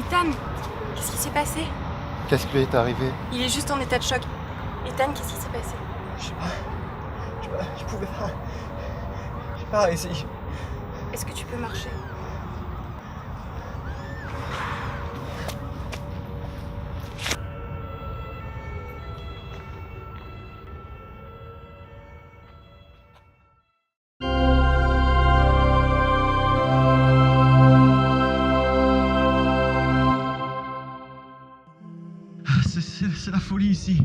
Ethan, qu'est-ce qui s'est passé? Qu'est-ce qui lui est arrivé? Il est juste en état de choc. Ethan, qu'est-ce qui s'est passé? Je sais pas, je pouvais pas. J'ai pas réussi. Est-ce que tu peux marcher? C'est la folie ici.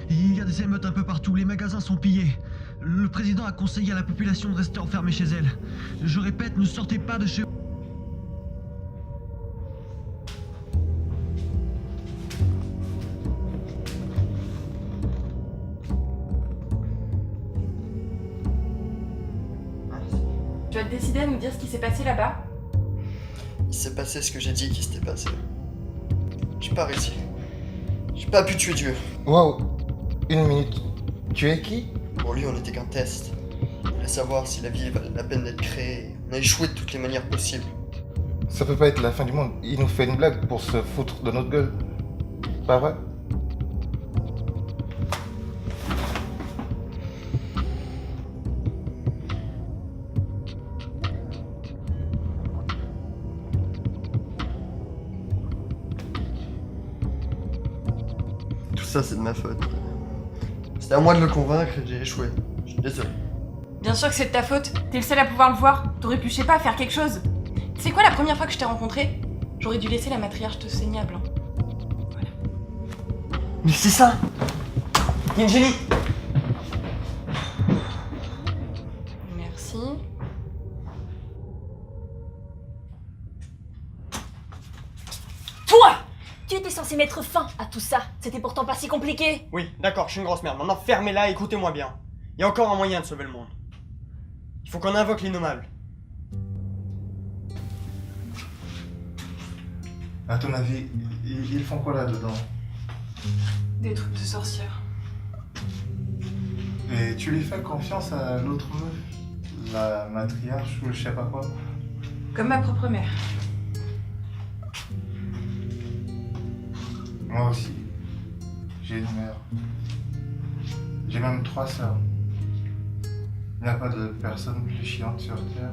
Il y a des émeutes un peu partout, les magasins sont pillés. Le président a conseillé à la population de rester enfermée chez elle. Je répète, ne sortez pas de chez vous. Tu vas te décider à nous dire ce qui s'est passé là-bas? Il s'est passé ce que j'ai dit qu'il s'était passé. J'ai pas réussi. J'ai pas pu tuer Dieu. Waouh! Une minute. Tu es qui? Pour lui, on n'était qu'un test. Il voulait savoir si la vie valait la peine d'être créée. On a échoué de toutes les manières possibles. Ça peut pas être la fin du monde. Il nous fait une blague pour se foutre de notre gueule. Pas vrai? Tout ça, c'est de ma faute. C'était à moi de le convaincre et j'ai échoué. Je suis désolé. Bien sûr que c'est de ta faute. T'es le seul à pouvoir le voir. T'aurais pu, je sais pas, faire quelque chose. Tu sais quoi, la première fois que je t'ai rencontré, j'aurais dû laisser la matriarche te saigner à blanc. Voilà. Mais c'est ça! Il y a une génie! Merci. Toi! Tu étais censé mettre fin à tout ça. C'était pourtant pas si compliqué. Oui, d'accord, je suis une grosse merde. Maintenant, fermez-la et écoutez-moi bien. Il y a encore un moyen de sauver le monde. Il faut qu'on invoque l'innommable. À ton avis, ils font quoi là-dedans? Des trucs de sorcière. Et tu lui fais confiance à l'autre meuf? La matriarche ou je sais pas quoi? Comme ma propre mère. Moi aussi. J'ai une mère. J'ai même 3 sœurs. Il n'y a pas de personne plus chiante sur Terre.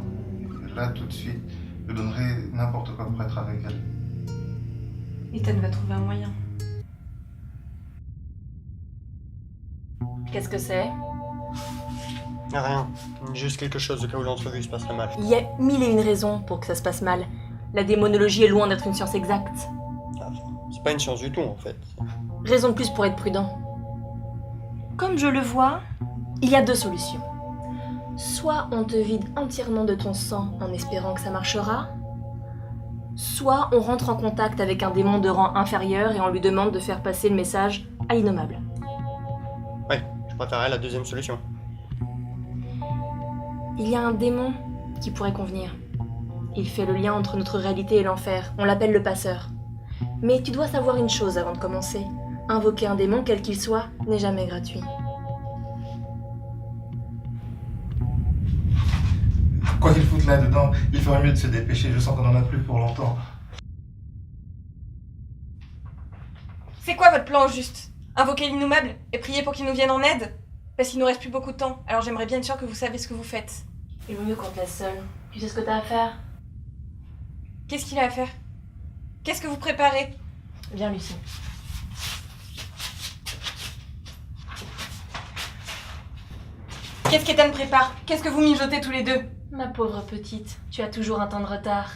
Là, tout de suite, je donnerais n'importe quoi pour être avec elle. Ethan va trouver un moyen. Qu'est-ce que c'est? Rien. Juste quelque chose au cas où l'entrevue se passerait mal. Il y a mille et une raisons pour que ça se passe mal. La démonologie est loin d'être une science exacte. Ah, c'est pas une science du tout, en fait. Raison de plus pour être prudent. Comme je le vois, il y a 2 solutions. Soit on te vide entièrement de ton sang en espérant que ça marchera, soit on rentre en contact avec un démon de rang inférieur et on lui demande de faire passer le message à l'innommable. Ouais, je préférerais la deuxième solution. Il y a un démon qui pourrait convenir. Il fait le lien entre notre réalité et l'enfer. On l'appelle le passeur. Mais tu dois savoir une chose avant de commencer. Invoquer un démon, quel qu'il soit, n'est jamais gratuit. Quoi qu'ils foutent là-dedans, il ferait mieux de se dépêcher. Je sens qu'on en a plus pour longtemps. C'est quoi votre plan au juste? Invoquer l'innommable et prier pour qu'il nous vienne en aide? Parce qu'il nous reste plus beaucoup de temps, alors j'aimerais bien être sûre que vous savez ce que vous faites. Il vaut mieux qu'on te laisse seul. Tu sais ce que t'as à faire? Qu'est-ce qu'il a à faire? Qu'est-ce que vous préparez? Viens, Lucie. Qu'est-ce qu'Ethan prépare? Qu'est-ce que vous mijotez tous les deux? Ma pauvre petite, tu as toujours un temps de retard.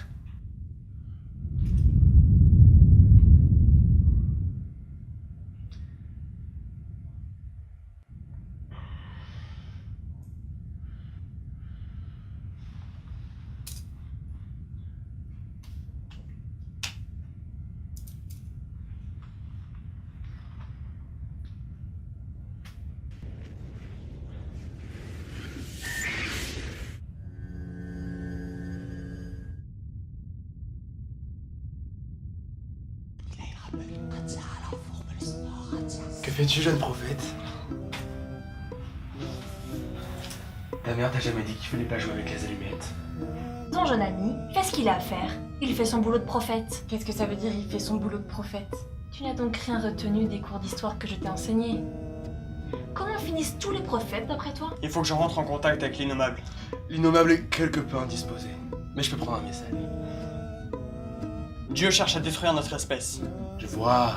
Que fais-tu, jeune prophète? Ta mère t'a jamais dit qu'il fallait pas jouer avec les allumettes. Non, ton jeune ami fait ce qu'il a à faire. Il fait son boulot de prophète. Qu'est-ce que ça veut dire, il fait son boulot de prophète? Tu n'as donc rien retenu des cours d'histoire que je t'ai enseignés. Comment finissent tous les prophètes d'après toi? Il faut que je rentre en contact avec l'innommable. L'innommable est quelque peu indisposé, mais je peux prendre un message. Dieu cherche à détruire notre espèce. Je vois,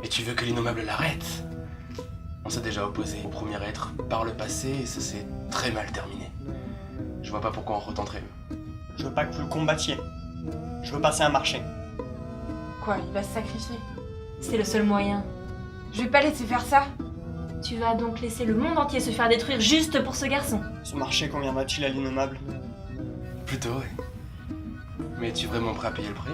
mais tu veux que l'innommable l'arrête? On s'est déjà opposé au premier être par le passé et ça s'est très mal terminé. Je vois pas pourquoi on retenterait. Je veux pas que vous le combattiez. Je veux passer un marché. Quoi, il va se sacrifier? C'est le seul moyen. Je vais pas laisser faire ça. Tu vas donc laisser le monde entier se faire détruire juste pour ce garçon. Ce marché conviendra-t-il à l'innommable? Plutôt, oui. Mais es-tu vraiment prêt à payer le prix?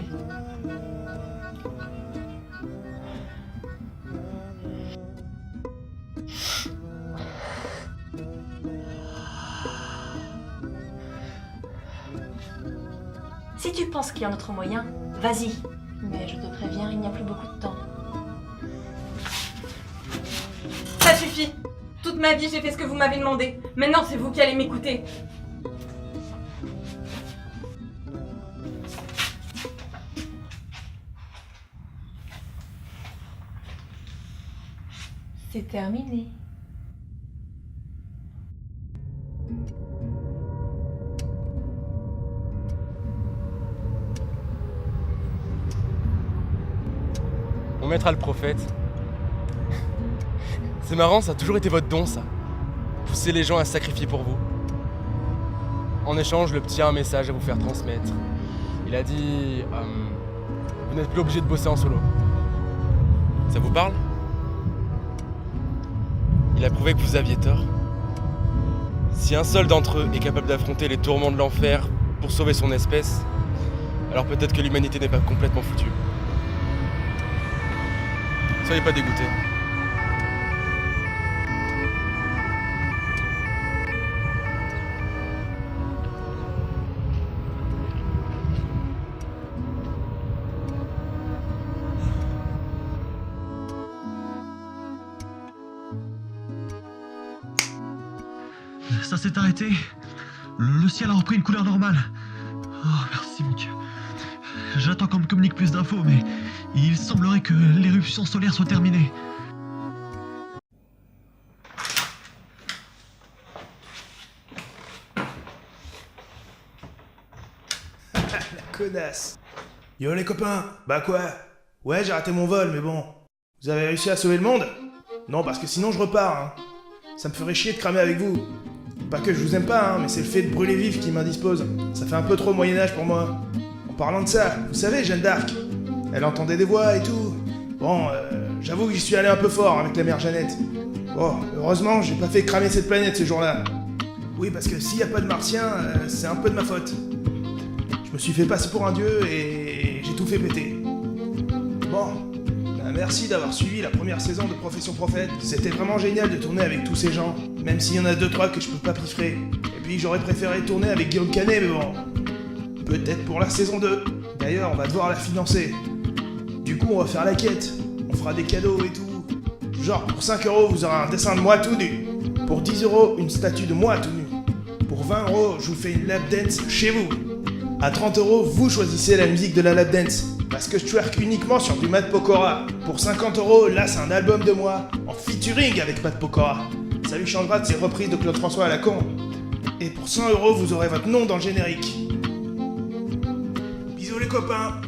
Si tu penses qu'il y a un autre moyen, vas-y. Mais je te préviens, il n'y a plus beaucoup de temps. Ça suffit. Toute ma vie, j'ai fait ce que vous m'avez demandé. Maintenant, c'est vous qui allez m'écouter. C'est terminé. On mettra le prophète. C'est marrant, ça a toujours été votre don, ça. Pousser les gens à se sacrifier pour vous. En échange, le petit a un message à vous faire transmettre. Il a dit... vous n'êtes plus obligé de bosser en solo. Ça vous parle? Il a prouvé que vous aviez tort. Si un seul d'entre eux est capable d'affronter les tourments de l'enfer pour sauver son espèce, alors peut-être que l'humanité n'est pas complètement foutue. Soyez pas dégoûtés. Ça s'est arrêté. Le ciel a repris une couleur normale. Oh, merci mon Dieu. J'attends qu'on me communique plus d'infos, mais il semblerait que l'éruption solaire soit terminée. La connasse. Yo les copains, bah quoi? Ouais, j'ai raté mon vol, mais bon. Vous avez réussi à sauver le monde? Non, parce que sinon je repars, hein. Ça me ferait chier de cramer avec vous. Pas que je vous aime pas, hein, mais c'est le fait de brûler vif qui m'indispose. Ça fait un peu trop Moyen-Âge pour moi. En parlant de ça, vous savez, Jeanne d'Arc, elle entendait des voix et tout. Bon, j'avoue que j'y suis allé un peu fort avec la mère Jeannette. Bon, heureusement, j'ai pas fait cramer cette planète ce jour-là. Oui, parce que s'il y a pas de martiens, c'est un peu de ma faute. Je me suis fait passer pour un dieu et j'ai tout fait péter. Bon, bah merci d'avoir suivi la première saison de Profession Prophète. C'était vraiment génial de tourner avec tous ces gens, même s'il y en a 2-3 que je peux pas piffrer. Et puis j'aurais préféré tourner avec Guillaume Canet, mais bon... Peut-être pour la saison 2. D'ailleurs, on va devoir la financer. Du coup, on va faire la quête. On fera des cadeaux et tout. Genre, pour 5 €, vous aurez un dessin de moi tout nu. Pour 10 €, une statue de moi tout nu. Pour 20 €, je vous fais une lap dance chez vous. À 30 €, vous choisissez la musique de la lap dance. Parce que je twerk uniquement sur du Matt Pokora. Pour 50 €, là, c'est un album de moi. En featuring avec Matt Pokora. Ça lui changera de ses reprises de Claude François à la con. Et pour 100 €, vous aurez votre nom dans le générique. Bisous les copains.